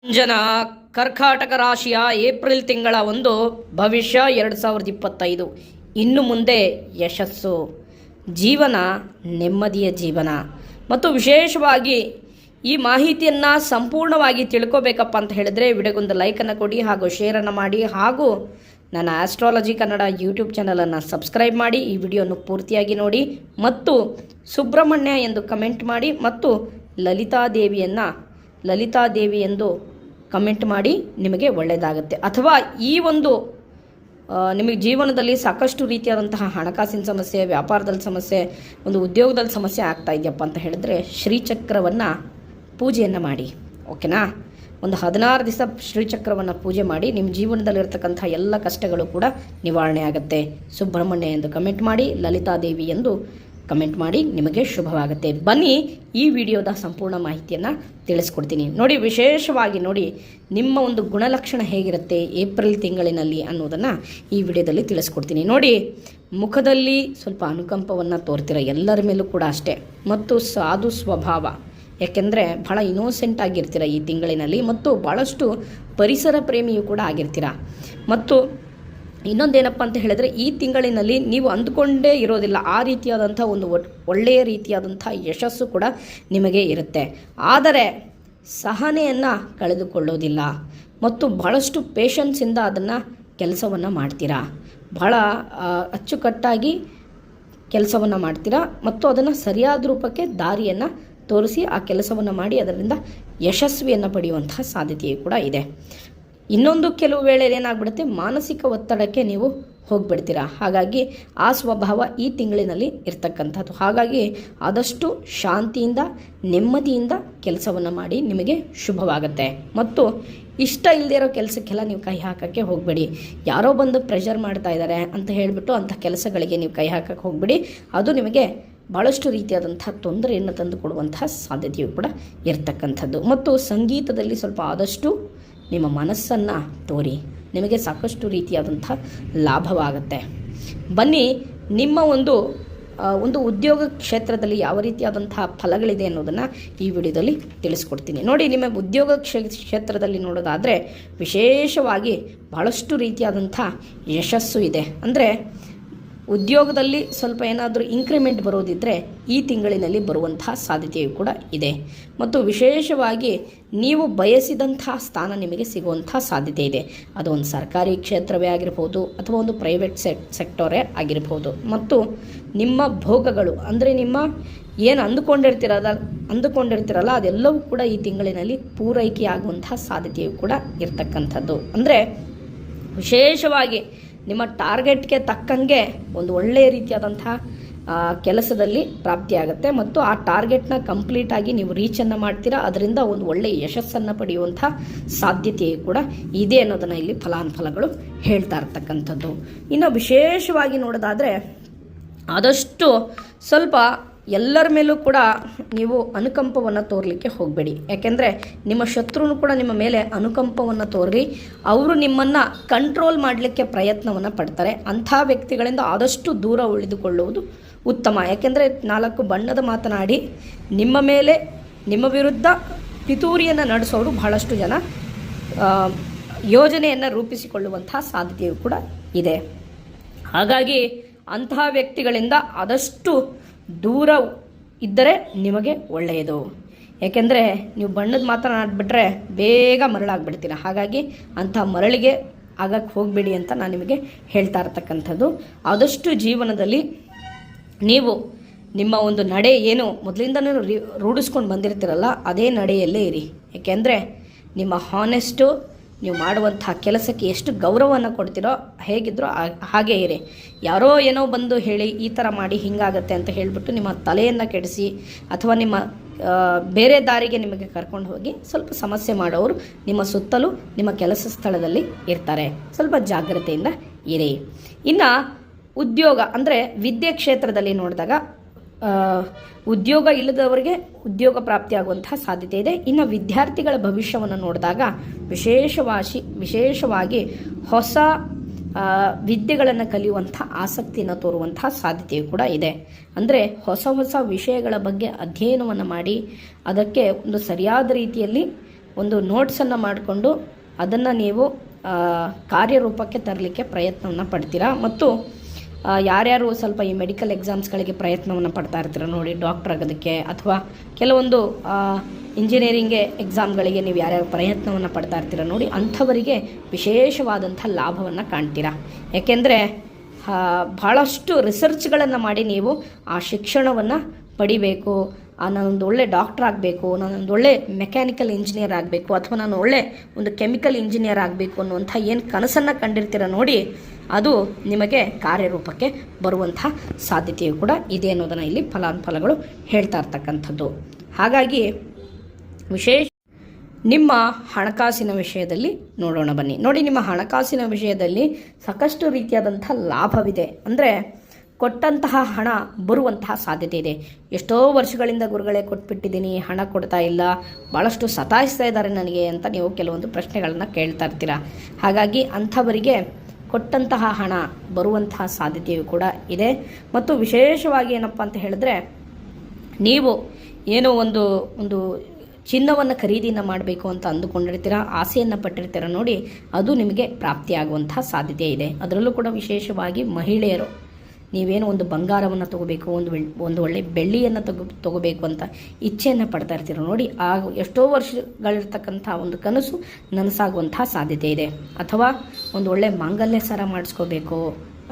ಜನ ಕರ್ಕಾಟಕ ರಾಶಿಯ ಏಪ್ರಿಲ್ ತಿಂಗಳ ಒಂದು ಭವಿಷ್ಯ 2025. ಇನ್ನು ಮುಂದೆ ಯಶಸ್ಸು, ಜೀವನ ನೆಮ್ಮದಿಯ ಜೀವನ. ಮತ್ತು ವಿಶೇಷವಾಗಿ ಈ ಮಾಹಿತಿಯನ್ನು ಸಂಪೂರ್ಣವಾಗಿ ತಿಳ್ಕೋಬೇಕಪ್ಪ ಅಂತ ಹೇಳಿದ್ರೆ ವಿಡಿಯೋಗೊಂದು ಲೈಕನ್ನು ಕೊಡಿ ಹಾಗೂ ಶೇರನ್ನು ಮಾಡಿ ಹಾಗೂ ನನ್ನ ಆಸ್ಟ್ರಾಲಜಿ ಕನ್ನಡ ಯೂಟ್ಯೂಬ್ ಚಾನಲನ್ನು ಸಬ್ಸ್ಕ್ರೈಬ್ ಮಾಡಿ. ಈ ವಿಡಿಯೋನು ಪೂರ್ತಿಯಾಗಿ ನೋಡಿ ಮತ್ತು ಸುಬ್ರಹ್ಮಣ್ಯ ಎಂದು ಕಮೆಂಟ್ ಮಾಡಿ ಮತ್ತು ಲಲಿತಾದೇವಿ ಎಂದು ಕಮೆಂಟ್ ಮಾಡಿ. ನಿಮಗೆ ಒಳ್ಳೆಯದಾಗುತ್ತೆ. ಅಥವಾ ಈ ಒಂದು ನಿಮಗೆ ಜೀವನದಲ್ಲಿ ಸಾಕಷ್ಟು ರೀತಿಯಾದಂತಹ ಹಣಕಾಸಿನ ಸಮಸ್ಯೆ, ವ್ಯಾಪಾರದಲ್ಲಿ ಸಮಸ್ಯೆ, ಒಂದು ಉದ್ಯೋಗದಲ್ಲಿ ಸಮಸ್ಯೆ ಆಗ್ತಾ ಇದೆಯಪ್ಪ ಅಂತ ಹೇಳಿದ್ರೆ ಶ್ರೀಚಕ್ರವನ್ನು ಪೂಜೆಯನ್ನು ಮಾಡಿ. ಓಕೆನಾ? ಒಂದು 16 ದಿವಸ ಶ್ರೀಚಕ್ರವನ್ನು ಪೂಜೆ ಮಾಡಿ. ನಿಮ್ಮ ಜೀವನದಲ್ಲಿರ್ತಕ್ಕಂಥ ಎಲ್ಲ ಕಷ್ಟಗಳು ಕೂಡ ನಿವಾರಣೆ ಆಗುತ್ತೆ. ಸುಬ್ರಹ್ಮಣ್ಯ ಎಂದು ಕಮೆಂಟ್ ಮಾಡಿ, ಲಲಿತಾದೇವಿ ಎಂದು ಕಮೆಂಟ್ ಮಾಡಿ. ನಿಮಗೆ ಶುಭವಾಗುತ್ತೆ. ಬನ್ನಿ ಈ ವಿಡಿಯೋದ ಸಂಪೂರ್ಣ ಮಾಹಿತಿಯನ್ನು ತಿಳಿಸ್ಕೊಡ್ತೀನಿ. ನೋಡಿ, ವಿಶೇಷವಾಗಿ ನೋಡಿ ನಿಮ್ಮ ಒಂದು ಗುಣಲಕ್ಷಣ ಹೇಗಿರುತ್ತೆ ಏಪ್ರಿಲ್ ತಿಂಗಳಿನಲ್ಲಿ ಅನ್ನೋದನ್ನು ಈ ವಿಡಿಯೋದಲ್ಲಿ ತಿಳಿಸ್ಕೊಡ್ತೀನಿ. ನೋಡಿ, ಮುಖದಲ್ಲಿ ಸ್ವಲ್ಪ ಅನುಕಂಪವನ್ನು ತೋರ್ತೀರ, ಎಲ್ಲರ ಮೇಲೂ ಕೂಡ ಅಷ್ಟೇ. ಮತ್ತು ಸಾಧು ಸ್ವಭಾವ, ಯಾಕೆಂದರೆ ಭಾಳ ಇನೋಸೆಂಟ್ ಆಗಿರ್ತೀರ ಈ ತಿಂಗಳಿನಲ್ಲಿ. ಮತ್ತು ಭಾಳಷ್ಟು ಪರಿಸರ ಪ್ರೇಮಿಯೂ ಕೂಡ ಆಗಿರ್ತೀರ. ಮತ್ತು ಇನ್ನೊಂದೇನಪ್ಪ ಅಂತ ಹೇಳಿದ್ರೆ ಈ ತಿಂಗಳಿನಲ್ಲಿ ನೀವು ಅಂದುಕೊಂಡೇ ಇರೋದಿಲ್ಲ ಆ ರೀತಿಯಾದಂಥ ಒಂದು ಒಳ್ಳೆಯ ರೀತಿಯಾದಂಥ ಯಶಸ್ಸು ಕೂಡ ನಿಮಗೆ ಇರುತ್ತೆ. ಆದರೆ ಸಹನೆಯನ್ನು ಕಳೆದುಕೊಳ್ಳೋದಿಲ್ಲ ಮತ್ತು ಬಹಳಷ್ಟು ಪೇಷನ್ಸಿಂದ ಅದನ್ನು ಕೆಲಸವನ್ನು ಮಾಡ್ತೀರಾ. ಬಹಳ ಅಚ್ಚುಕಟ್ಟಾಗಿ ಕೆಲಸವನ್ನು ಮಾಡ್ತೀರಾ ಮತ್ತು ಅದನ್ನು ಸರಿಯಾದ ರೂಪಕ್ಕೆ ದಾರಿಯನ್ನು ತೋರಿಸಿ ಆ ಕೆಲಸವನ್ನು ಮಾಡಿ ಅದರಿಂದ ಯಶಸ್ವಿಯನ್ನು ಪಡೆಯುವಂತಹ ಸಾಧ್ಯತೆಯೂ ಕೂಡ ಇದೆ. ಇನ್ನೊಂದು ಕೆಲವು ವೇಳೆ ಏನಾಗ್ಬಿಡುತ್ತೆ, ಮಾನಸಿಕ ಒತ್ತಡಕ್ಕೆ ನೀವು ಹೋಗ್ಬಿಡ್ತೀರಾ. ಹಾಗಾಗಿ ಆ ಸ್ವಭಾವ ಈ ತಿಂಗಳಿನಲ್ಲಿ ಇರ್ತಕ್ಕಂಥದ್ದು. ಹಾಗಾಗಿ ಆದಷ್ಟು ಶಾಂತಿಯಿಂದ ನೆಮ್ಮದಿಯಿಂದ ಕೆಲಸವನ್ನು ಮಾಡಿ, ನಿಮಗೆ ಶುಭವಾಗುತ್ತೆ. ಮತ್ತು ಇಷ್ಟ ಇಲ್ಲದೆ ಇರೋ ಕೆಲಸಕ್ಕೆಲ್ಲ ನೀವು ಕೈ ಹಾಕೋಕ್ಕೆ ಹೋಗಬೇಡಿ. ಯಾರೋ ಬಂದು ಪ್ರೆಷರ್ ಮಾಡ್ತಾ ಇದ್ದಾರೆ ಅಂತ ಹೇಳಿಬಿಟ್ಟು ಅಂಥ ಕೆಲಸಗಳಿಗೆ ನೀವು ಕೈ ಹಾಕೋಕ್ಕೆ ಹೋಗಬೇಡಿ. ಅದು ನಿಮಗೆ ಭಾಳಷ್ಟು ರೀತಿಯಾದಂಥ ತೊಂದರೆಯನ್ನು ತಂದು ಕೊಡುವಂತಹ ಸಾಧ್ಯತೆಯೂ ಕೂಡ ಇರ್ತಕ್ಕಂಥದ್ದು. ಮತ್ತು ಸಂಗೀತದಲ್ಲಿ ಸ್ವಲ್ಪ ಆದಷ್ಟು ನಿಮ್ಮ ಮನಸ್ಸನ್ನು ತೋರಿ, ನಿಮಗೆ ಸಾಕಷ್ಟು ರೀತಿಯಾದಂಥ ಲಾಭವಾಗುತ್ತೆ. ಬನ್ನಿ, ನಿಮ್ಮ ಒಂದು ಉದ್ಯೋಗ ಕ್ಷೇತ್ರದಲ್ಲಿ ಯಾವ ರೀತಿಯಾದಂತಹ ಫಲಗಳಿದೆ ಅನ್ನೋದನ್ನು ಈ ವಿಡಿಯೋದಲ್ಲಿ ತಿಳಿಸ್ಕೊಡ್ತೀನಿ. ನೋಡಿ, ನಿಮ್ಮ ಉದ್ಯೋಗ ಕ್ಷೇತ್ರದಲ್ಲಿ ನೋಡೋದಾದರೆ ವಿಶೇಷವಾಗಿ ಭಾಳಷ್ಟು ರೀತಿಯಾದಂಥ ಯಶಸ್ಸು ಇದೆ. ಅಂದರೆ ಉದ್ಯೋಗದಲ್ಲಿ ಸ್ವಲ್ಪ ಏನಾದರೂ ಇಂಕ್ರಿಮೆಂಟ್ ಬರೋದಿದ್ದರೆ ಈ ತಿಂಗಳಿನಲ್ಲಿ ಬರುವಂತಹ ಸಾಧ್ಯತೆಯೂ ಕೂಡ ಇದೆ. ಮತ್ತು ವಿಶೇಷವಾಗಿ ನೀವು ಬಯಸಿದಂತಹ ಸ್ಥಾನ ನಿಮಗೆ ಸಿಗುವಂಥ ಸಾಧ್ಯತೆ ಇದೆ. ಅದು ಒಂದು ಸರ್ಕಾರಿ ಕ್ಷೇತ್ರವೇ ಆಗಿರ್ಬೋದು ಅಥವಾ ಒಂದು ಪ್ರೈವೇಟ್ ಸೆಕ್ಟರೇ ಆಗಿರ್ಬೋದು. ಮತ್ತು ನಿಮ್ಮ ಭೋಗಗಳು ಅಂದರೆ ನಿಮ್ಮ ಏನು ಅಂದುಕೊಂಡಿರ್ತೀರಲ್ಲ ಅದೆಲ್ಲವೂ ಕೂಡ ಈ ತಿಂಗಳಿನಲ್ಲಿ ಪೂರೈಕೆ ಆಗುವಂತಹ ಸಾಧ್ಯತೆಯೂ ಕೂಡ ಇರ್ತಕ್ಕಂಥದ್ದು. ಅಂದರೆ ವಿಶೇಷವಾಗಿ ನಿಮ್ಮ ಟಾರ್ಗೆಟ್ಗೆ ತಕ್ಕಂಗೆ ಒಂದು ಒಳ್ಳೆಯ ರೀತಿಯಾದಂಥ ಕೆಲಸದಲ್ಲಿ ಪ್ರಾಪ್ತಿಯಾಗುತ್ತೆ ಮತ್ತು ಆ ಟಾರ್ಗೆಟ್ನ ಕಂಪ್ಲೀಟಾಗಿ ನೀವು ರೀಚನ್ನು ಮಾಡ್ತೀರಾ. ಅದರಿಂದ ಒಂದು ಒಳ್ಳೆಯ ಯಶಸ್ಸನ್ನು ಪಡೆಯುವಂಥ ಸಾಧ್ಯತೆ ಕೂಡ ಇದೆ ಅನ್ನೋದನ್ನು ಇಲ್ಲಿ ಫಲಾನುಫಲಗಳು ಹೇಳ್ತಾ ಇರ್ತಕ್ಕಂಥದ್ದು. ಇನ್ನು ವಿಶೇಷವಾಗಿ ನೋಡೋದಾದರೆ ಆದಷ್ಟು ಸ್ವಲ್ಪ ಎಲ್ಲರ ಮೇಲೂ ಕೂಡ ನೀವು ಅನುಕಂಪವನ್ನು ತೋರಲಿಕ್ಕೆ ಹೋಗಬೇಡಿ. ಯಾಕೆಂದರೆ ನಿಮ್ಮ ಶತ್ರುನು ಕೂಡ ನಿಮ್ಮ ಮೇಲೆ ಅನುಕಂಪವನ್ನು ತೋರಿ ಅವರು ನಿಮ್ಮನ್ನು ಕಂಟ್ರೋಲ್ ಮಾಡಲಿಕ್ಕೆ ಪ್ರಯತ್ನವನ್ನು ಪಡ್ತಾರೆ. ಅಂಥ ವ್ಯಕ್ತಿಗಳಿಂದ ಆದಷ್ಟು ದೂರ ಉಳಿದುಕೊಳ್ಳುವುದು ಉತ್ತಮ. ಯಾಕೆಂದರೆ 4 ಬಣ್ಣದ ಮಾತನಾಡಿ ನಿಮ್ಮ ಮೇಲೆ ನಿಮ್ಮ ವಿರುದ್ಧ ಪಿತೂರಿಯನ್ನು ನಡೆಸೋರು ಬಹಳಷ್ಟು ಜನ ಯೋಜನೆಯನ್ನು ರೂಪಿಸಿಕೊಳ್ಳುವಂತಹ ಸಾಧ್ಯತೆಯೂ ಕೂಡ ಇದೆ. ಹಾಗಾಗಿ ಅಂತಹ ವ್ಯಕ್ತಿಗಳಿಂದ ಆದಷ್ಟು ದೂರ ಇದ್ದರೆ ನಿಮಗೆ ಒಳ್ಳೆಯದು. ಏಕೆಂದರೆ ನೀವು ಬಣ್ಣದ ಮಾತನಾಡಿಬಿಟ್ರೆ ಬೇಗ ಮರಳಾಗ್ಬಿಡ್ತೀರ. ಹಾಗಾಗಿ ಅಂಥ ಮರಳಿಗೆ ಆಗಕ್ಕೆ ಹೋಗಬೇಡಿ ಅಂತ ನಾನು ನಿಮಗೆ ಹೇಳ್ತಾ ಇರ್ತಕ್ಕಂಥದ್ದು. ಆದಷ್ಟು ಜೀವನದಲ್ಲಿ ನೀವು ನಿಮ್ಮ ಒಂದು ನಡೆ ಏನು ಮೊದಲಿಂದನೂ ರೂಢಿಸ್ಕೊಂಡು ಬಂದಿರ್ತೀರಲ್ಲ ಅದೇ ನಡೆಯಲ್ಲೇ ಇರಿ. ಏಕೆಂದರೆ ನಿಮ್ಮ ಹಾನೆಸ್ಟು, ನೀವು ಮಾಡುವಂಥ ಕೆಲಸಕ್ಕೆ ಎಷ್ಟು ಗೌರವವನ್ನು ಕೊಡ್ತೀರೋ ಹೇಗಿದ್ರೋ ಹಾಗೇ ಇರಿ. ಯಾರೋ ಏನೋ ಬಂದು ಹೇಳಿ ಈ ಥರ ಮಾಡಿ ಹಿಂಗಾಗತ್ತೆ ಅಂತ ಹೇಳಿಬಿಟ್ಟು ನಿಮ್ಮ ತಲೆಯನ್ನು ಕೆಡಿಸಿ ಅಥವಾ ನಿಮ್ಮ ಬೇರೆ ದಾರಿಗೆ ನಿಮಗೆ ಕರ್ಕೊಂಡು ಹೋಗಿ ಸ್ವಲ್ಪ ಸಮಸ್ಯೆ ಮಾಡೋರು ನಿಮ್ಮ ಸುತ್ತಲೂ ನಿಮ್ಮ ಕೆಲಸ ಸ್ಥಳದಲ್ಲಿ ಇರ್ತಾರೆ. ಸ್ವಲ್ಪ ಜಾಗ್ರತೆಯಿಂದ ಇರಿ. ಇನ್ನು ಉದ್ಯೋಗ ಅಂದರೆ ವಿದ್ಯೆ ಕ್ಷೇತ್ರದಲ್ಲಿ ನೋಡಿದಾಗ ಉದ್ಯೋಗ ಇಲ್ಲದವರಿಗೆ ಉದ್ಯೋಗ ಪ್ರಾಪ್ತಿಯಾಗುವಂತಹ ಸಾಧ್ಯತೆ ಇದೆ. ಇನ್ನು ವಿದ್ಯಾರ್ಥಿಗಳ ಭವಿಷ್ಯವನ್ನು ನೋಡಿದಾಗ ವಿಶೇಷವಾಗಿ ಹೊಸ ವಿದ್ಯೆಗಳನ್ನು ಕಲಿಯುವಂಥ ಆಸಕ್ತಿಯನ್ನು ತೋರುವಂತಹ ಸಾಧ್ಯತೆಯೂ ಕೂಡ ಇದೆ. ಅಂದರೆ ಹೊಸ ವಿಷಯಗಳ ಬಗ್ಗೆ ಅಧ್ಯಯನವನ್ನು ಮಾಡಿ ಅದಕ್ಕೆ ಒಂದು ಸರಿಯಾದ ರೀತಿಯಲ್ಲಿ ಒಂದು ನೋಟ್ಸನ್ನು ಮಾಡಿಕೊಂಡು ಅದನ್ನು ನೀವು ಕಾರ್ಯರೂಪಕ್ಕೆ ತರಲಿಕ್ಕೆ ಪ್ರಯತ್ನವನ್ನು ಪಡ್ತೀರಾ. ಮತ್ತು ಯಾರ್ಯಾರು ಸ್ವಲ್ಪ ಈ ಮೆಡಿಕಲ್ ಎಕ್ಸಾಮ್ಸ್ಗಳಿಗೆ ಪ್ರಯತ್ನವನ್ನು ಪಡ್ತಾ ಇರ್ತೀರ ನೋಡಿ, ಡಾಕ್ಟರ್ ಆಗೋದಕ್ಕೆ ಅಥವಾ ಕೆಲವೊಂದು ಇಂಜಿನಿಯರಿಂಗ್ ಎಕ್ಸಾಮ್ಗಳಿಗೆ ನೀವು ಯಾರ್ಯಾರು ಪ್ರಯತ್ನವನ್ನು ಪಡ್ತಾ ಇರ್ತೀರ ನೋಡಿ, ಅಂಥವರಿಗೆ ವಿಶೇಷವಾದಂಥ ಲಾಭವನ್ನು ಕಾಣ್ತೀರಾ. ಯಾಕೆಂದರೆ ಭಾಳಷ್ಟು ರಿಸರ್ಚ್ಗಳನ್ನು ಮಾಡಿ ನೀವು ಆ ಶಿಕ್ಷಣವನ್ನು ಪಡಿಬೇಕು. ನಾನೊಂದು ಒಳ್ಳೆ ಡಾಕ್ಟರ್ ಆಗಬೇಕು, ನಾನೊಂದು ಒಳ್ಳೆ ಮೆಕ್ಯಾನಿಕಲ್ ಇಂಜಿನಿಯರ್ ಆಗಬೇಕು, ಅಥವಾ ನಾನು ಒಳ್ಳೆ ಒಂದು ಕೆಮಿಕಲ್ ಇಂಜಿನಿಯರ್ ಆಗಬೇಕು ಅನ್ನುವಂಥ ಏನು ಕನಸನ್ನು ಕಂಡಿರ್ತೀರ ನೋಡಿ, ಅದು ನಿಮಗೆ ಕಾರ್ಯರೂಪಕ್ಕೆ ಬರುವಂಥ ಸಾಧ್ಯತೆಯು ಕೂಡ ಇದೆ ಅನ್ನೋದನ್ನು ಇಲ್ಲಿ ಫಲಾನುಫಲಗಳು ಹೇಳ್ತಾ ಇರ್ತಕ್ಕಂಥದ್ದು. ಹಾಗಾಗಿ ನಿಮ್ಮ ಹಣಕಾಸಿನ ವಿಷಯದಲ್ಲಿ ನೋಡೋಣ ಬನ್ನಿ. ನೋಡಿ, ನಿಮ್ಮ ಹಣಕಾಸಿನ ವಿಷಯದಲ್ಲಿ ಸಾಕಷ್ಟು ರೀತಿಯಾದಂಥ ಲಾಭವಿದೆ. ಅಂದರೆ ಕೊಟ್ಟಂತಹ ಹಣ ಬರುವಂತಹ ಸಾಧ್ಯತೆ ಇದೆ. ಎಷ್ಟೋ ವರ್ಷಗಳಿಂದ ಗುರುಗಳೇ ಕೊಟ್ಬಿಟ್ಟಿದ್ದೀನಿ, ಹಣ ಕೊಡ್ತಾ ಇಲ್ಲ, ಭಾಳಷ್ಟು ಸತಾಯಿಸ್ತಾ ಇದ್ದಾರೆ ನನಗೆ ಅಂತ ನೀವು ಕೆಲವೊಂದು ಪ್ರಶ್ನೆಗಳನ್ನು ಕೇಳ್ತಾ ಇರ್ತೀರ. ಹಾಗಾಗಿ ಅಂಥವರಿಗೆ ಕೊಟ್ಟಂತಹ ಹಣ ಬರುವಂತಹ ಸಾಧ್ಯತೆಯು ಕೂಡ ಇದೆ. ಮತ್ತು ವಿಶೇಷವಾಗಿ ಏನಪ್ಪ ಅಂತ ಹೇಳಿದ್ರೆ, ನೀವು ಏನೋ ಒಂದು ಚಿನ್ನವನ್ನು ಖರೀದಿಯನ್ನು ಮಾಡಬೇಕು ಅಂತ ಅಂದುಕೊಂಡಿರ್ತೀರ, ಆಸೆಯನ್ನು ಪಟ್ಟಿರ್ತೀರ ನೋಡಿ, ಅದು ನಿಮಗೆ ಪ್ರಾಪ್ತಿಯಾಗುವಂತಹ ಸಾಧ್ಯತೆ ಇದೆ. ಅದರಲ್ಲೂ ಕೂಡ ವಿಶೇಷವಾಗಿ ಮಹಿಳೆಯರು ನೀವೇನೋ ಒಂದು ಬಂಗಾರವನ್ನು ತಗೋಬೇಕು, ಒಂದು ಒಳ್ಳೆ ಬೆಳ್ಳಿಯನ್ನು ತಗೋಬೇಕು ಅಂತ ಇಚ್ಛೆಯನ್ನು ಪಡ್ತಾ ಇರ್ತೀರ ನೋಡಿ, ಎಷ್ಟೋ ವರ್ಷಗಳಿರ್ತಕ್ಕಂಥ ಒಂದು ಕನಸು ನನಸಾಗುವಂಥ ಸಾಧ್ಯತೆ ಇದೆ. ಅಥವಾ ಒಂದು ಒಳ್ಳೆ ಮಾಂಗಲ್ಯ ಸರ ಮಾಡಿಸ್ಕೋಬೇಕು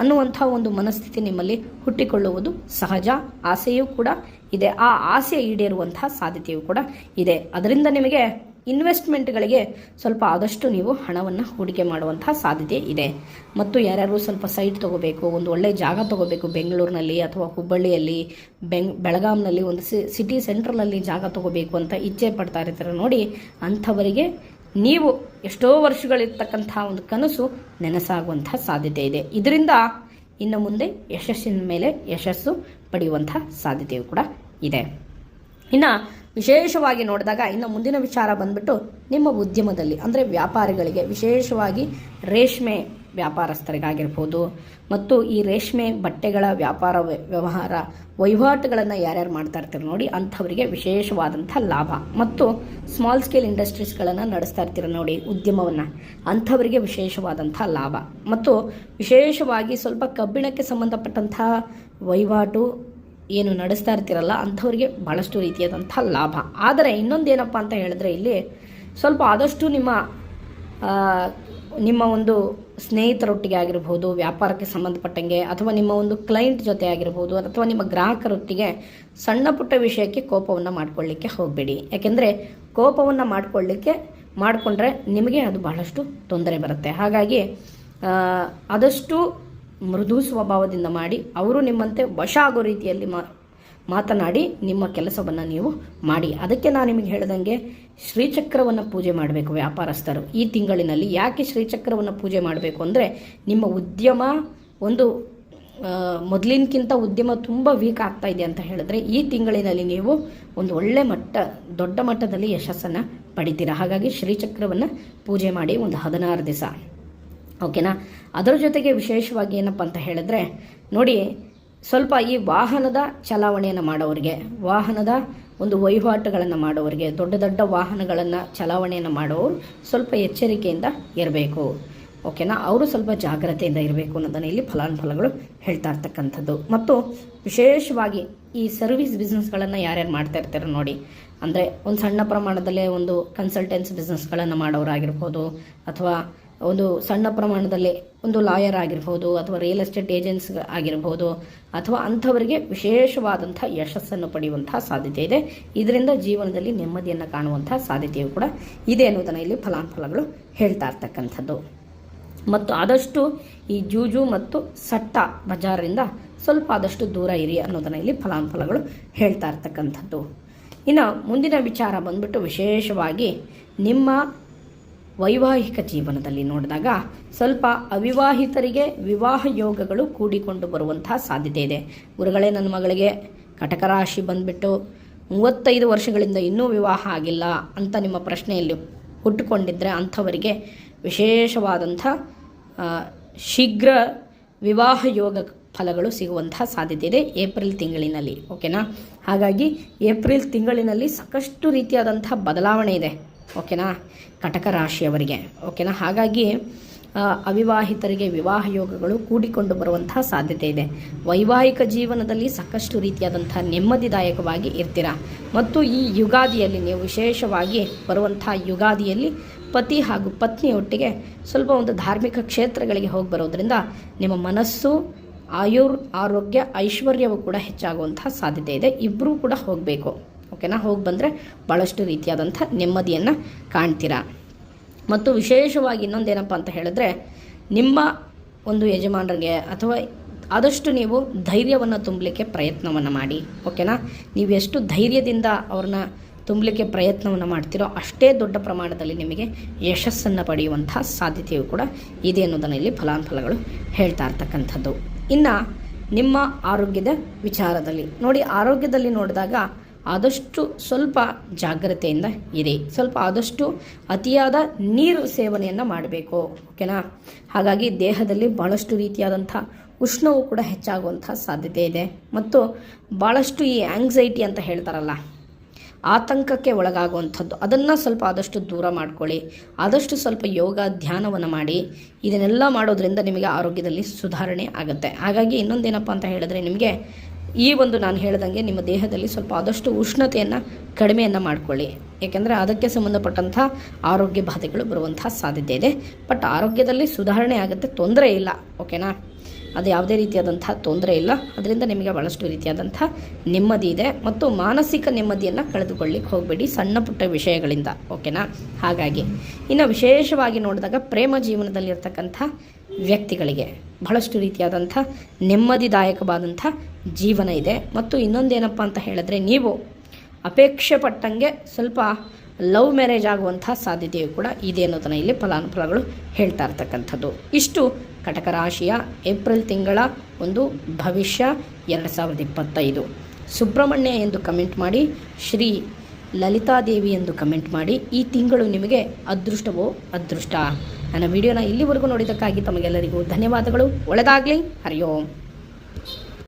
ಅನ್ನುವಂಥ ಒಂದು ಮನಸ್ಥಿತಿ ನಿಮ್ಮಲ್ಲಿ ಹುಟ್ಟಿಕೊಳ್ಳುವುದು ಸಹಜ. ಆಸೆಯೂ ಕೂಡ ಇದೆ. ಆ ಆಸೆ ಈಡೇರುವಂತಹ ಸಾಧ್ಯತೆಯೂ ಕೂಡ ಇದೆ. ಅದರಿಂದ ನಿಮಗೆ ಇನ್ವೆಸ್ಟ್ಮೆಂಟ್ಗಳಿಗೆ ಸ್ವಲ್ಪ ಆದಷ್ಟು ನೀವು ಹಣವನ್ನು ಹೂಡಿಕೆ ಮಾಡುವಂತಹ ಸಾಧ್ಯತೆ ಇದೆ. ಮತ್ತು ಯಾರ್ಯಾರು ಸ್ವಲ್ಪ ಸೈಟ್ ತೊಗೋಬೇಕು, ಒಂದು ಒಳ್ಳೆ ಜಾಗ ತೊಗೋಬೇಕು, ಬೆಂಗಳೂರಿನಲ್ಲಿ ಅಥವಾ ಹುಬ್ಬಳ್ಳಿಯಲ್ಲಿ, ಬೆಳಗಾಂನಲ್ಲಿ ಒಂದು ಸಿಟಿ ಸೆಂಟ್ರಲ್ನಲ್ಲಿ ಜಾಗ ತೊಗೋಬೇಕು ಅಂತ ಇಚ್ಛೆ ಪಡ್ತಾ ಇರ್ತಾರೆ ನೋಡಿ, ಅಂಥವರಿಗೆ ನೀವು ಎಷ್ಟೋ ವರ್ಷಗಳಿರ್ತಕ್ಕಂಥ ಒಂದು ಕನಸು ನೆನಸಾಗುವಂಥ ಸಾಧ್ಯತೆ ಇದೆ. ಇದರಿಂದ ಇನ್ನು ಮುಂದೆ ಯಶಸ್ಸಿನ ಮೇಲೆ ಯಶಸ್ಸು ಪಡೆಯುವಂಥ ಸಾಧ್ಯತೆಯೂ ಕೂಡ ಇದೆ. ಇನ್ನು ವಿಶೇಷವಾಗಿ ನೋಡಿದಾಗ ಇನ್ನು ಮುಂದಿನ ವಿಚಾರ ಬಂದ್ಬಿಟ್ಟು ನಿಮ್ಮ ಉದ್ಯಮದಲ್ಲಿ, ಅಂದರೆ ವ್ಯಾಪಾರಿಗಳಿಗೆ, ವಿಶೇಷವಾಗಿ ರೇಷ್ಮೆ ವ್ಯಾಪಾರಸ್ಥರಿಗಾಗಿರ್ಬೋದು ಮತ್ತು ಈ ರೇಷ್ಮೆ ಬಟ್ಟೆಗಳ ವ್ಯಾಪಾರ ವ್ಯವಹಾರ ವಹಿವಾಟುಗಳನ್ನು ಯಾರ್ಯಾರು ಮಾಡ್ತಾ ಇರ್ತಾರೆ ನೋಡಿ, ಅಂಥವರಿಗೆ ವಿಶೇಷವಾದಂಥ ಲಾಭ. ಮತ್ತು ಸ್ಮಾಲ್ ಸ್ಕೇಲ್ ಇಂಡಸ್ಟ್ರೀಸ್ಗಳನ್ನು ನಡೆಸ್ತಾ ಇರ್ತೀರ ನೋಡಿ ಉದ್ಯಮವನ್ನು, ಅಂಥವರಿಗೆ ವಿಶೇಷವಾದಂಥ ಲಾಭ. ಮತ್ತು ವಿಶೇಷವಾಗಿ ಸ್ವಲ್ಪ ಕಬ್ಬಿಣಕ್ಕೆ ಸಂಬಂಧಪಟ್ಟಂಥ ವಹಿವಾಟು ಏನು ನಡೆಸ್ತಾ ಇರ್ತೀರಲ್ಲ, ಅಂಥವ್ರಿಗೆ ಭಾಳಷ್ಟು ರೀತಿಯಾದಂಥ ಲಾಭ. ಆದರೆ ಇನ್ನೊಂದೇನಪ್ಪ ಅಂತ ಹೇಳಿದ್ರೆ, ಇಲ್ಲಿ ಸ್ವಲ್ಪ ಆದಷ್ಟು ನಿಮ್ಮ ಒಂದು ಸ್ನೇಹಿತರೊಟ್ಟಿಗೆ ಆಗಿರ್ಬೋದು, ವ್ಯಾಪಾರಕ್ಕೆ ಸಂಬಂಧಪಟ್ಟಂಗೆ, ಅಥವಾ ನಿಮ್ಮ ಒಂದು ಕ್ಲೈಂಟ್ ಜೊತೆ ಆಗಿರ್ಬೋದು, ಅಥವಾ ನಿಮ್ಮ ಗ್ರಾಹಕರೊಟ್ಟಿಗೆ ಸಣ್ಣ ಪುಟ್ಟ ವಿಷಯಕ್ಕೆ ಕೋಪವನ್ನು ಮಾಡ್ಕೊಳ್ಳಿಕ್ಕೆ ಹೋಗಬೇಡಿ. ಯಾಕೆಂದರೆ ಕೋಪವನ್ನು ಮಾಡಿಕೊಂಡ್ರೆ ನಿಮಗೆ ಅದು ಬಹಳಷ್ಟು ತೊಂದರೆ ಬರುತ್ತೆ. ಹಾಗಾಗಿ ಆದಷ್ಟು ಮೃದು ಸ್ವಭಾವದಿಂದ ಮಾಡಿ, ಅವರು ನಿಮ್ಮಂತೆ ವಶ ಆಗೋ ರೀತಿಯಲ್ಲಿ ಮಾತನಾಡಿ ನಿಮ್ಮ ಕೆಲಸವನ್ನು ನೀವು ಮಾಡಿ. ಅದಕ್ಕೆ ನಾನು ನಿಮಗೆ ಹೇಳಿದಂಗೆ ಶ್ರೀಚಕ್ರವನ್ನು ಪೂಜೆ ಮಾಡಬೇಕು ವ್ಯಾಪಾರಸ್ಥರು ಈ ತಿಂಗಳಿನಲ್ಲಿ. ಯಾಕೆ ಶ್ರೀಚಕ್ರವನ್ನು ಪೂಜೆ ಮಾಡಬೇಕು ಅಂದರೆ, ನಿಮ್ಮ ಉದ್ಯಮ ಒಂದು ಮೊದಲಿನಕ್ಕಿಂತ ಉದ್ಯಮ ತುಂಬ ವೀಕ್ ಆಗ್ತಾ ಇದೆ ಅಂತ ಹೇಳಿದ್ರೆ, ಈ ತಿಂಗಳಿನಲ್ಲಿ ನೀವು ಒಂದು ಒಳ್ಳೆ ದೊಡ್ಡ ಮಟ್ಟದಲ್ಲಿ ಯಶಸ್ಸನ್ನು ಪಡಿತೀರಾ. ಹಾಗಾಗಿ ಶ್ರೀಚಕ್ರವನ್ನು ಪೂಜೆ ಮಾಡಿ ಒಂದು 16 ದಿವಸ, ಓಕೆನಾ. ಅದರ ಜೊತೆಗೆ ವಿಶೇಷವಾಗಿ ಏನಪ್ಪ ಅಂತ ಹೇಳಿದ್ರೆ ನೋಡಿ, ಸ್ವಲ್ಪ ಈ ವಾಹನದ ಚಲಾವಣೆಯನ್ನು ಮಾಡೋರಿಗೆ, ವಾಹನದ ಒಂದು ವಹಿವಾಟುಗಳನ್ನು ಮಾಡೋರಿಗೆ, ದೊಡ್ಡ ದೊಡ್ಡ ವಾಹನಗಳನ್ನು ಚಲಾವಣೆಯನ್ನು ಮಾಡೋರು ಸ್ವಲ್ಪ ಎಚ್ಚರಿಕೆಯಿಂದ ಇರಬೇಕು, ಓಕೆನಾ. ಅವರು ಸ್ವಲ್ಪ ಜಾಗ್ರತೆಯಿಂದ ಇರಬೇಕು ಅನ್ನೋದನ್ನು ಇಲ್ಲಿ ಫಲಾನುಫಲಗಳು ಹೇಳ್ತಾ ಇರ್ತಕ್ಕಂಥದ್ದು. ಮತ್ತು ವಿಶೇಷವಾಗಿ ಈ ಸರ್ವಿಸ್ ಬಿಸ್ನೆಸ್ಗಳನ್ನು ಯಾರ್ಯಾರು ಮಾಡ್ತಾ ಇರ್ತಾರೆ ನೋಡಿ, ಅಂದರೆ ಒಂದು ಸಣ್ಣ ಪ್ರಮಾಣದಲ್ಲೇ ಒಂದು ಕನ್ಸಲ್ಟೆನ್ಸಿ ಬಿಸ್ನೆಸ್ಗಳನ್ನು ಮಾಡೋರಾಗಿರ್ಬೋದು, ಅಥವಾ ಒಂದು ಸಣ್ಣ ಪ್ರಮಾಣದಲ್ಲಿ ಒಂದು ಲಾಯರ್ ಆಗಿರ್ಬೋದು, ಅಥವಾ ರಿಯಲ್ ಎಸ್ಟೇಟ್ ಏಜೆನ್ಸ್ ಆಗಿರ್ಬೋದು, ಅಥವಾ ಅಂಥವರಿಗೆ ವಿಶೇಷವಾದಂಥ ಯಶಸ್ಸನ್ನು ಪಡೆಯುವಂಥ ಸಾಧ್ಯತೆ ಇದೆ. ಇದರಿಂದ ಜೀವನದಲ್ಲಿ ನೆಮ್ಮದಿಯನ್ನು ಕಾಣುವಂಥ ಸಾಧ್ಯತೆಯೂ ಕೂಡ ಇದೆ ಅನ್ನೋದನ್ನು ಇಲ್ಲಿ ಫಲಾನುಫಲಗಳು ಹೇಳ್ತಾ ಇರ್ತಕ್ಕಂಥದ್ದು. ಮತ್ತು ಆದಷ್ಟು ಈ ಜೂಜು ಮತ್ತು ಸಟ್ಟ ಬಜಾರಿಂದ ಸ್ವಲ್ಪ ಆದಷ್ಟು ದೂರ ಇರಿ ಅನ್ನೋದನ್ನು ಇಲ್ಲಿ ಫಲಾನುಫಲಗಳು ಹೇಳ್ತಾ ಇರ್ತಕ್ಕಂಥದ್ದು. ಇನ್ನು ಮುಂದಿನ ವಿಚಾರ ಬಂದ್ಬಿಟ್ಟು ವಿಶೇಷವಾಗಿ ನಿಮ್ಮ ವೈವಾಹಿಕ ಜೀವನದಲ್ಲಿ ನೋಡಿದಾಗ ಸ್ವಲ್ಪ ಅವಿವಾಹಿತರಿಗೆ ವಿವಾಹ ಯೋಗಗಳು ಕೂಡಿಕೊಂಡು ಬರುವಂತಹ ಸಾಧ್ಯತೆ ಇದೆ. ಗುರುಗಳೇ, ನನ್ನ ಮಗಳಿಗೆ ಕಟಕ ರಾಶಿ ಬಂದ್ಬಿಟ್ಟು 35 ವರ್ಷಗಳಿಂದ ಇನ್ನೂ ವಿವಾಹ ಆಗಿಲ್ಲ ಅಂತ ನಿಮ್ಮ ಪ್ರಶ್ನೆಯಲ್ಲಿ ಹುಟ್ಟುಕೊಂಡಿದ್ದರೆ ಅಂಥವರಿಗೆ ವಿಶೇಷವಾದಂಥ ಶೀಘ್ರ ವಿವಾಹ ಯೋಗ ಫಲಗಳು ಸಿಗುವಂತಹ ಸಾಧ್ಯತೆ ಇದೆ ಏಪ್ರಿಲ್ ತಿಂಗಳಿನಲ್ಲಿ, ಓಕೆನಾ. ಹಾಗಾಗಿ ಏಪ್ರಿಲ್ ತಿಂಗಳಿನಲ್ಲಿ ಸಾಕಷ್ಟು ರೀತಿಯಾದಂಥ ಬದಲಾವಣೆ ಇದೆ. ಓಕೆನಾ, ಕಟಕ ರಾಶಿಯವರಿಗೆ. ಓಕೆನಾ, ಹಾಗಾಗಿ ಅವಿವಾಹಿತರಿಗೆ ವಿವಾಹ ಯೋಗಗಳು ಕೂಡಿಕೊಂಡು ಬರುವಂತಹ ಸಾಧ್ಯತೆ ಇದೆ. ವೈವಾಹಿಕ ಜೀವನದಲ್ಲಿ ಸಾಕಷ್ಟು ರೀತಿಯಾದಂಥ ನೆಮ್ಮದಿದಾಯಕವಾಗಿ ಇರ್ತೀರ. ಮತ್ತು ಈ ಯುಗಾದಿಯಲ್ಲಿ ನೀವು ವಿಶೇಷವಾಗಿ ಬರುವಂತಹ ಯುಗಾದಿಯಲ್ಲಿ ಪತಿ ಹಾಗೂ ಪತ್ನಿಯೊಟ್ಟಿಗೆ ಸ್ವಲ್ಪ ಒಂದು ಧಾರ್ಮಿಕ ಕ್ಷೇತ್ರಗಳಿಗೆ ಹೋಗಿ ಬರೋದ್ರಿಂದ ನಿಮ್ಮ ಮನಸ್ಸು, ಆರೋಗ್ಯ, ಐಶ್ವರ್ಯವು ಕೂಡ ಹೆಚ್ಚಾಗುವಂತಹ ಸಾಧ್ಯತೆ ಇದೆ. ಇಬ್ಬರೂ ಕೂಡ ಹೋಗಬೇಕು. ಓಕೆನಾ, ಹೋಗಿ ಬಂದರೆ ಭಾಳಷ್ಟು ರೀತಿಯಾದಂಥ ನೆಮ್ಮದಿಯನ್ನು ಕಾಣ್ತೀರಾ. ಮತ್ತು ವಿಶೇಷವಾಗಿ ಇನ್ನೊಂದೇನಪ್ಪ ಅಂತ ಹೇಳಿದ್ರೆ, ನಿಮ್ಮ ಒಂದು ಯಜಮಾನರಿಗೆ ಅಥವಾ ಆದಷ್ಟು ನೀವು ಧೈರ್ಯವನ್ನು ತುಂಬಲಿಕ್ಕೆ ಪ್ರಯತ್ನವನ್ನು ಮಾಡಿ. ಓಕೆನಾ, ನೀವು ಎಷ್ಟು ಧೈರ್ಯದಿಂದ ಅವ್ರನ್ನ ತುಂಬಲಿಕ್ಕೆ ಪ್ರಯತ್ನವನ್ನು ಮಾಡ್ತೀರೋ ಅಷ್ಟೇ ದೊಡ್ಡ ಪ್ರಮಾಣದಲ್ಲಿ ನಿಮಗೆ ಯಶಸ್ಸನ್ನು ಪಡೆಯುವಂಥ ಸಾಧ್ಯತೆಯು ಕೂಡ ಇದೆ ಅನ್ನೋದನ್ನು ಇಲ್ಲಿ ಫಲಾನುಫಲಗಳು ಹೇಳ್ತಾ ಇರ್ತಕ್ಕಂಥದ್ದು. ಇನ್ನು ನಿಮ್ಮ ಆರೋಗ್ಯದ ವಿಚಾರದಲ್ಲಿ ನೋಡಿ, ಆರೋಗ್ಯದಲ್ಲಿ ನೋಡಿದಾಗ ಆದಷ್ಟು ಸ್ವಲ್ಪ ಜಾಗ್ರತೆಯಿಂದ ಇರಿ. ಸ್ವಲ್ಪ ಆದಷ್ಟು ಅತಿಯಾದ ನೀರು ಸೇವನೆಯನ್ನು ಮಾಡಬೇಕು. ಓಕೆನಾ, ಹಾಗಾಗಿ ದೇಹದಲ್ಲಿ ಭಾಳಷ್ಟು ರೀತಿಯಾದಂಥ ಉಷ್ಣವು ಕೂಡ ಹೆಚ್ಚಾಗುವಂಥ ಸಾಧ್ಯತೆ ಇದೆ. ಮತ್ತು ಭಾಳಷ್ಟು ಈ ಆಂಗ್ಸೈಟಿ ಅಂತ ಹೇಳ್ತಾರಲ್ಲ, ಆತಂಕಕ್ಕೆ ಒಳಗಾಗುವಂಥದ್ದು, ಅದನ್ನು ಸ್ವಲ್ಪ ಆದಷ್ಟು ದೂರ ಮಾಡ್ಕೊಳ್ಳಿ. ಆದಷ್ಟು ಸ್ವಲ್ಪ ಯೋಗ ಧ್ಯಾನವನ್ನು ಮಾಡಿ. ಇದನ್ನೆಲ್ಲ ಮಾಡೋದ್ರಿಂದ ನಿಮಗೆ ಆರೋಗ್ಯದಲ್ಲಿ ಸುಧಾರಣೆ ಆಗುತ್ತೆ. ಹಾಗಾಗಿ ಇನ್ನೊಂದೇನಪ್ಪ ಅಂತ ಹೇಳಿದ್ರೆ, ನಿಮಗೆ ಈ ಒಂದು ನಾನು ಹೇಳ್ದಂಗೆ ನಿಮ್ಮ ದೇಹದಲ್ಲಿ ಸ್ವಲ್ಪ ಆದಷ್ಟು ಉಷ್ಣತೆಯನ್ನು ಕಡಿಮೆಯನ್ನು ಮಾಡಿಕೊಳ್ಳಿ. ಏಕೆಂದರೆ ಅದಕ್ಕೆ ಸಂಬಂಧಪಟ್ಟಂಥ ಆರೋಗ್ಯ ಬಾಧೆಗಳು ಬರುವಂಥ ಸಾಧ್ಯತೆ ಇದೆ. ಬಟ್ ಆರೋಗ್ಯದಲ್ಲಿ ಸುಧಾರಣೆ ಆಗುತ್ತೆ, ತೊಂದರೆ ಇಲ್ಲ. ಓಕೆನಾ, ಅದು ಯಾವುದೇ ರೀತಿಯಾದಂಥ ತೊಂದರೆ ಇಲ್ಲ. ಅದರಿಂದ ನಿಮಗೆ ಭಾಳಷ್ಟು ರೀತಿಯಾದಂಥ ನೆಮ್ಮದಿ ಇದೆ. ಮತ್ತು ಮಾನಸಿಕ ನೆಮ್ಮದಿಯನ್ನು ಕಳೆದುಕೊಳ್ಳಿಕ್ಕೆ ಹೋಗಬೇಡಿ ಸಣ್ಣ ಪುಟ್ಟ ವಿಷಯಗಳಿಂದ. ಓಕೆನಾ, ಹಾಗಾಗಿ ಇನ್ನು ವಿಶೇಷವಾಗಿ ನೋಡಿದಾಗ ಪ್ರೇಮ ಜೀವನದಲ್ಲಿರ್ತಕ್ಕಂಥ ವ್ಯಕ್ತಿಗಳಿಗೆ ಬಹಳಷ್ಟು ರೀತಿಯಾದಂಥ ನೆಮ್ಮದಿದಾಯಕವಾದಂಥ ಜೀವನ ಇದೆ. ಮತ್ತು ಇನ್ನೊಂದೇನಪ್ಪ ಅಂತ ಹೇಳಿದ್ರೆ, ನೀವು ಅಪೇಕ್ಷೆ ಪಟ್ಟಂಗೆ ಸ್ವಲ್ಪ ಲವ್ ಮ್ಯಾರೇಜ್ ಆಗುವಂಥ ಸಾಧ್ಯತೆಯು ಕೂಡ ಇದೆ ಅನ್ನೋದನ್ನು ಇಲ್ಲಿ ಫಲಾನುಫಲಗಳು ಹೇಳ್ತಾ ಇರ್ತಕ್ಕಂಥದ್ದು. ಇಷ್ಟು ಕಟಕ ರಾಶಿಯ ಏಪ್ರಿಲ್ ತಿಂಗಳ ಒಂದು ಭವಿಷ್ಯ 2025. ಸುಬ್ರಹ್ಮಣ್ಯ ಎಂದು ಕಮೆಂಟ್ ಮಾಡಿ, ಶ್ರೀ ಲಲಿತಾದೇವಿ ಎಂದು ಕಮೆಂಟ್ ಮಾಡಿ. ಈ ತಿಂಗಳು ನಿಮಗೆ ಅದೃಷ್ಟವೋ ಅದೃಷ್ಟ. ನನ್ನ ವಿಡಿಯೋನ ಇಲ್ಲಿವರೆಗೂ ನೋಡಿದ್ದಕ್ಕಾಗಿ ತಮಗೆಲ್ಲರಿಗೂ ಧನ್ಯವಾದಗಳು. ಒಳ್ಳೆಯದಾಗಲಿ. ಹರಿ ಓಂ.